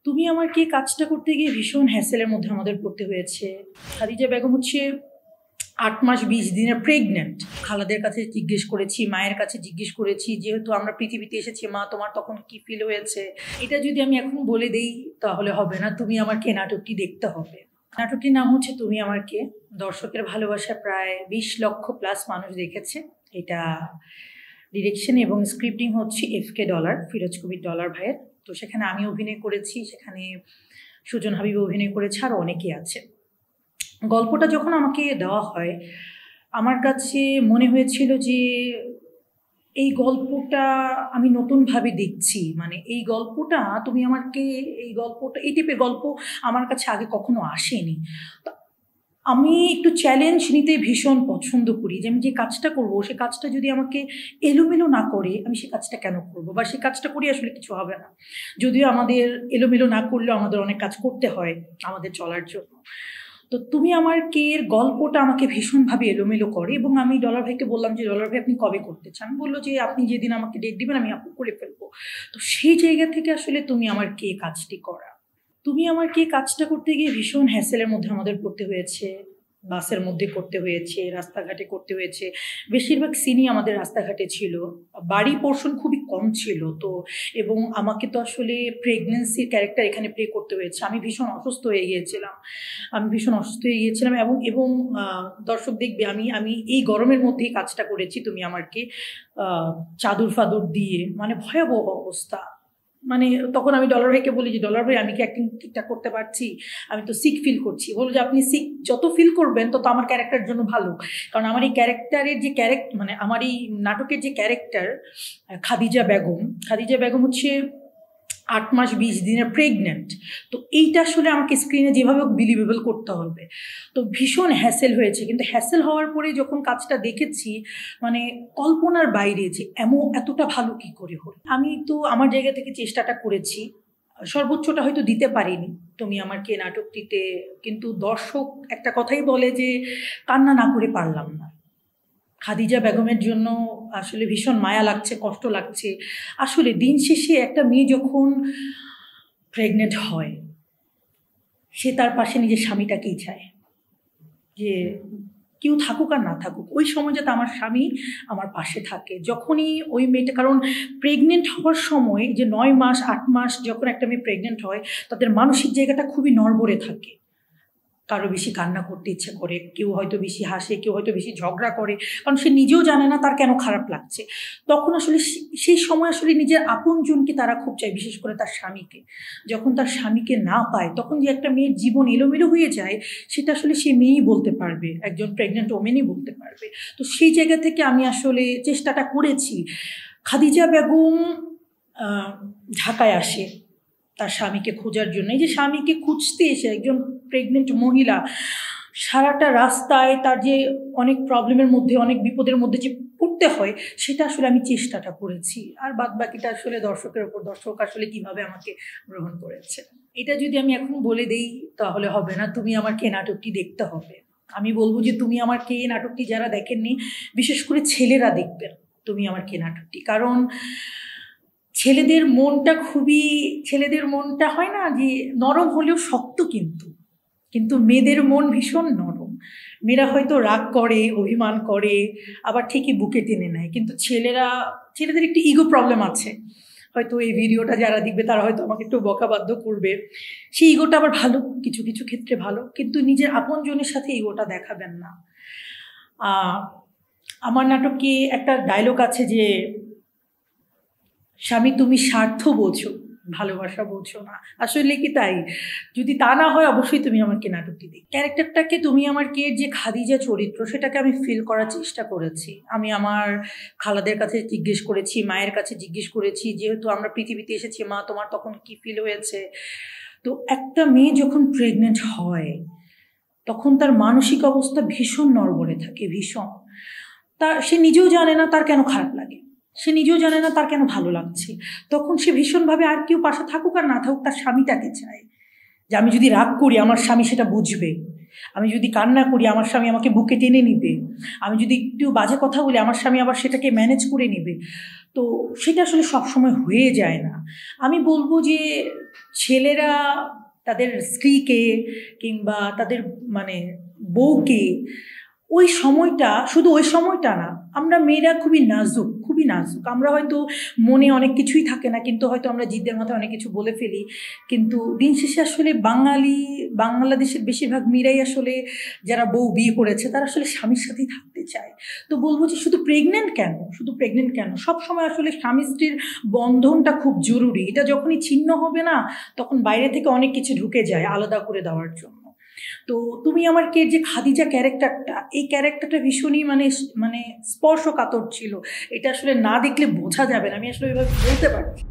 তুমি আমাকে কাজটা করতে গিয়ে ভীষণ হ্যাসেলের মধ্যে আমাদের পড়তে হয়েছে। খাদিজা বেগম হচ্ছে 8 মাস 20 দিনের প্রেগনেন্ট। খালাদের কাছে জিজ্ঞেস করেছি, মায়ের কাছে জিজ্ঞেস করেছি, যেহেতু আমরা পৃথিবীতে এসেছি মা তোমার তখন কি ফিল হয়েছে। এটা যদি আমি এখন বলে দেই তাহলে হবে না। তুমি আমাকে নাটকটি দেখতে হবে। নাটকটির নাম হচ্ছে তুমি আমাকে। দর্শকের ভালোবাসা প্রায় 20 লক্ষ প্লাস মানুষ দেখেছে। এটা ডিরেকশন এবং স্ক্রিপ্টিং হচ্ছে FK ডলার, ফিরোজ কবির ডলার ভাইয়ের। তো সেখানে আমি অভিনয় করেছি, সেখানে সুজন হাবিব অভিনয় করেছে, আরও অনেকে আছে। গল্পটা যখন আমাকে দেওয়া হয় আমার কাছে মনে হয়েছিল যে এই গল্পটা আমি নতুনভাবে দেখছি। মানে এই গল্পটা তুমি আমাকে, এই গল্পটা, এই টাইপের গল্প আমার কাছে আগে কখনো আসেনি। তো আমি একটু চ্যালেঞ্জ নিতে ভীষণ পছন্দ করি, যে আমি যে কাজটা করব সে কাজটা যদি আমাকে এলোমেলো না করে আমি সে কাজটা কেন করব, বা সে কাজটা করি আসলে কিছু হবে না। যদিও আমাদের এলোমেলো না করলেও আমাদের অনেক কাজ করতে হয় আমাদের চলার জন্য। তো তুমি আমার এর গল্পটা আমাকে ভীষণভাবে এলোমেলো করে, এবং আমি ডলার ভাইকে বললাম যে ডলার ভাই আপনি কবে করতে চান? বললো যে আপনি যেদিন আমাকে ডেট দিবেন আমি আপু করে ফেলবো। তো সেই জায়গা থেকে আসলে তুমি আমার কাজটি করা। তুমি আমার কাজটা করতে গিয়ে ভীষণ হ্যাসেলের মধ্যে আমাদের পড়তে হয়েছে। বাসের মধ্যে করতে হয়েছে, রাস্তাঘাটে করতে হয়েছে। বেশিরভাগ সিনই আমাদের রাস্তাঘাটে ছিল, বাড়ি পোর্শন খুবই কম ছিল। তো এবং আমাকে তো আসলে প্রেগনেন্সির ক্যারেক্টার এখানে প্লে করতে হয়েছে। আমি ভীষণ অসুস্থ হয়ে গিয়েছিলাম এবং এবং দর্শক দেখবে আমি এই গরমের মধ্যেই কাজটা করেছি তুমি আমাকে, চাদর ফাদর দিয়ে, মানে ভয়াবহ অবস্থা। মানে তখন আমি ডলার ভাইকে বলি যে ডলার ভাই আমি কি অ্যাক্টিং ঠিকঠাক করতে পারছি? আমি তো সিক ফিল করছি। বললো যে আপনি সিক যত ফিল করবেন তত আমার ক্যারেক্টারের জন্য ভালো। কারণ আমার এই ক্যারেক্টারের যে মানে আমার এই নাটকের যে ক্যারেক্টার খাদিজা বেগম হচ্ছে 8 মাস 20 দিনের প্রেগনেন্ট। তো এইটা আসলে আমাকে স্ক্রিনে যেভাবে বিলিভেবল করতে হবে। তো ভীষণ হ্যাসেল হয়েছে, কিন্তু হ্যাসেল হওয়ার পরে যখন কাজটা দেখেছি মানে কল্পনার বাইরে, যে এতটা ভালো কি করে হলো। আমি তো আমার জায়গা থেকে চেষ্টাটা করেছি, সর্বোচ্চটা হয়তো দিতে পারিনি তুমি আমাকে নাটকটিতে, কিন্তু দর্শক একটা কথাই বলে যে কান্না না করে পারলাম না। খাদিজা বেগমের জন্য আসলে ভীষণ মায়া লাগছে, কষ্ট লাগছে। আসলে দিন শেষে একটা মেয়ে যখন প্রেগনেন্ট হয় সে তার পাশে নিজের স্বামীটাকেই চায়, যে কেউ থাকুক আর না থাকুক ওই সময় যাতে আমার স্বামী আমার পাশে থাকে। যখনই ওই মেয়েটা, কারণ প্রেগনেন্ট হওয়ার সময় যে 9 মাস 8 মাস যখন একটা মেয়ে প্রেগনেন্ট হয় তাদের মানসিক জায়গাটা খুবই নড়বড়ে থাকে। কারো বেশি কান্না করতে ইচ্ছে করে, কেউ হয়তো বেশি হাসে, কেউ হয়তো বেশি ঝগড়া করে, কারণ সে নিজেও জানে না তার কেন খারাপ লাগছে। তখন আসলে সেই সময় আসলে নিজের আপনজনকে তারা খুব চায়, বিশেষ করে তার স্বামীকে। যখন তার স্বামীকে না পায় তখন যে একটা মেয়ের জীবন এলোমেলো হয়ে যায় সেটা আসলে সে মেয়েই বলতে পারবে, একজন প্রেগনেন্ট ওমেনই বলতে পারবে। তো সেই জায়গা থেকে আমি আসলে চেষ্টাটা করেছি। খাদিজা বেগম ঢাকায় আসে তার স্বামীকে খোঁজার জন্য। এই যে স্বামীকে খুঁজতে এসে একজন প্রেগনেন্ট মহিলা সারাটা রাস্তায় তার যে অনেক প্রবলেমের মধ্যে, অনেক বিপদের মধ্যে যে পড়তে হয়, সেটা আসলে আমি চেষ্টাটা করেছি। আর বাদ বাকিটা আসলে দর্শকের ওপর, দর্শক আসলে কিভাবে আমাকে গ্রহণ করেছে। এটা যদি আমি এখন বলে দেই তাহলে হবে না। তুমি আমাকে নাটকটি দেখতে হবে। আমি বলবো যে তুমি আমাকে নাটকটি যারা দেখেননি, বিশেষ করে ছেলেরা দেখবেন তুমি আমাকে নাটকটি। কারণ ছেলেদের মনটা হয় না যে নরম হলেও শক্ত, কিন্তু মেয়েদের মন ভীষণ নরম। মেয়েরা হয়তো রাগ করে, অভিমান করে, আবার ঠিকই বুকে টেনে নেয়। কিন্তু ছেলেদের একটু ইগো প্রবলেম আছে। হয়তো এই ভিডিওটা যারা দেখবে তারা হয়তো আমাকে একটু বকাবাধ্য করবে। সেই ইগোটা আবার ভালো, কিছু কিছু ক্ষেত্রে ভালো, কিন্তু নিজের আপনজনের সাথে ইগোটা দেখাবেন না। আমার নাটকে একটা ডায়লগ আছে যে স্বামী তুমি স্বার্থ বোঝো, ভালোবাসা বোঝো না। আসলে কি তাই? যদি তা না হয় অবশ্যই তুমি আমাকে নাটকটি দিই। ক্যারেক্টারটাকে তুমি আমাকে যে খাদিজা চরিত্র সেটাকে আমি ফিল করার চেষ্টা করেছি। আমি আমার খালাদের কাছে জিজ্ঞেস করেছি, মায়ের কাছে জিজ্ঞেস করেছি, যেহেতু আমরা পৃথিবীতে এসেছি মা তোমার তখন কি ফিল হয়েছে। তো একটা মেয়ে যখন প্রেগনেন্ট হয় তখন তার মানসিক অবস্থা ভীষণ নড়বড়ে থাকে, ভীষণ। সে নিজেও জানে না তার কেন খারাপ লাগে, সে নিজেও জানে না তার কেন ভালো লাগছে। তখন সে ভীষণভাবে আর কেউ পাশে থাকুক আর না থাকুক তার স্বামীটাকে চায়, যে আমি যদি রাগ করি আমার স্বামী সেটা বুঝবে, আমি যদি কান্না করি আমার স্বামী আমাকে বুকে টেনে নিবে, আমি যদি একটু বাজে কথা বলি আমার স্বামী আবার সেটাকে ম্যানেজ করে নিবে। তো সেটা আসলে সবসময় হয়ে যায় না। আমি বলবো যে ছেলেরা তাদের স্ত্রীকে কিংবা তাদের মানে বউকে ওই সময়টা, শুধু ওই সময়টা না, আমরা মেয়েরা খুবই নাজুক, খুবই নাজুক। আমরা হয়তো মনে অনেক কিছুই থাকে না, কিন্তু হয়তো আমরা জিদ্দের মাথায় অনেক কিছু বলে ফেলি। কিন্তু দিন শেষে আসলে বাংলাদেশের বেশিরভাগ মেয়েরাই আসলে যারা বউ বিয়ে করেছে তারা আসলে স্বামীর সাথেই থাকতে চায়। তো বলবো যে শুধু প্রেগনেন্ট কেন, সবসময় আসলে স্বামী স্ত্রীর বন্ধনটা খুব জরুরি। এটা যখনই ছিন্ন হবে না, তখন বাইরে থেকে অনেক কিছু ঢুকে যায় আলাদা করে দেওয়ার জন্য। তো তুমি আমার কে যে খাদিজা ক্যারেক্টারটা, এই ক্যারেক্টারটা ভীষণই মানে স্পর্শকাতর ছিল। এটা আসলে না দেখলে বোঝা যাবে না, আমি আসলে ওইভাবে বলতে পারছি।